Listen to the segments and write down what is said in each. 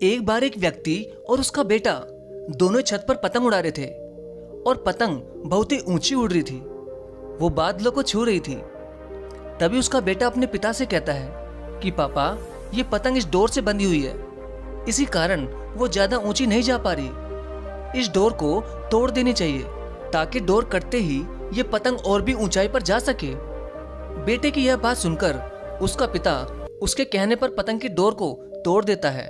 एक बार एक व्यक्ति और उसका बेटा दोनों छत पर पतंग उड़ा रहे थे और पतंग बहुत ही ऊंची उड़ रही थी। वो बादलों को छू रही थी। तभी उसका बेटा अपने पिता से कहता है कि पापा, ये पतंग इस डोर से बंधी हुई है, इसी कारण वो ज्यादा ऊंची नहीं जा पा रही। इस डोर को तोड़ देनी चाहिए ताकि डोर कटते ही ये पतंग और भी ऊंचाई पर जा सके। बेटे की यह बात सुनकर उसका पिता उसके कहने पर पतंग की डोर को तोड़ देता है।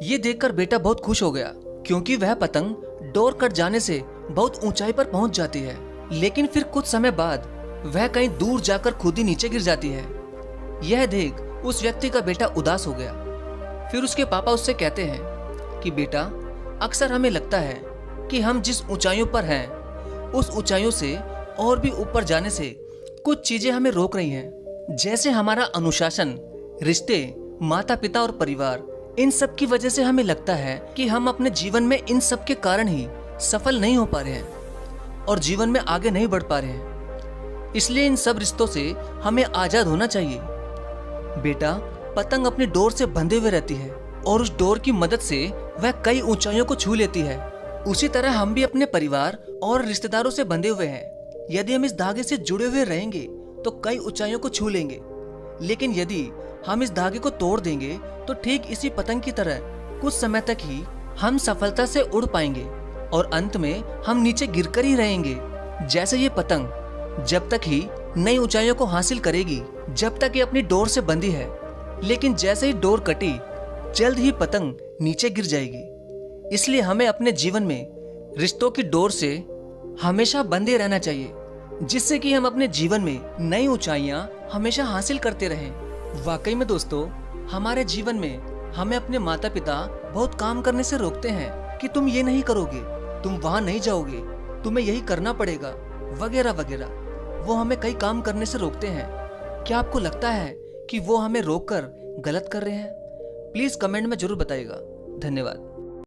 ये देखकर बेटा बहुत खुश हो गया क्योंकि वह पतंग डोर कट जाने से बहुत ऊंचाई पर पहुंच जाती है। लेकिन फिर कुछ समय बाद वह कहीं दूर जाकर खुद ही नीचे गिर जाती है। यह देख उस व्यक्ति का बेटा उदास हो गया। फिर उसके पापा उससे कहते हैं कि बेटा, अक्सर हमें लगता है कि हम जिस ऊंचाइयों पर हैं उस ऊंचाइयों से और भी ऊपर जाने से कुछ चीजें हमें रोक रही हैं, जैसे हमारा अनुशासन, रिश्ते, माता पिता और परिवार। इन सब की वजह से हमें लगता है कि हम अपने जीवन में इन सब के कारण ही सफल नहीं हो पा रहे हैं और जीवन में आगे नहीं बढ़ पा रहे हैं। इसलिए इन सब रिश्तों से हमें आजाद होना चाहिए। बेटा, पतंग अपनी डोर से बंधे हुए रहती है और उस डोर की मदद से वह कई ऊंचाइयों को छू लेती है। उसी तरह हम भी अपने परिवार और रिश्तेदारों से बंधे हुए हैं। यदि हम इस धागे से जुड़े हुए रहेंगे तो कई ऊंचाइयों को छू लेंगे। लेकिन यदि हम इस धागे को तोड़ देंगे तो ठीक इसी पतंग की तरह कुछ समय तक ही हम सफलता से उड़ पाएंगे और अंत में हम नीचे गिरकर ही रहेंगे। जैसे ये पतंग जब तक ही नई ऊंचाइयों को हासिल करेगी, जब तक ये अपनी डोर से बंधी है, लेकिन जैसे ही डोर कटी, जल्द ही पतंग नीचे गिर जाएगी। इसलिए हमें अपने जीवन में रिश्तों की डोर से हमेशा बंधे रहना चाहिए, जिससे कि हम अपने जीवन में नई ऊंचाइयां हमेशा हासिल करते रहें। वाकई में दोस्तों, हमारे जीवन में हमें अपने माता पिता बहुत काम करने से रोकते हैं कि तुम ये नहीं करोगे, तुम वहां नहीं जाओगे, तुम्हें यही करना पड़ेगा, वगैरह वगैरह। वो हमें कई काम करने से रोकते हैं। क्या आपको लगता है कि वो हमें रोककर गलत कर रहे हैं? प्लीज कमेंट में जरूर बताइएगा। धन्यवाद।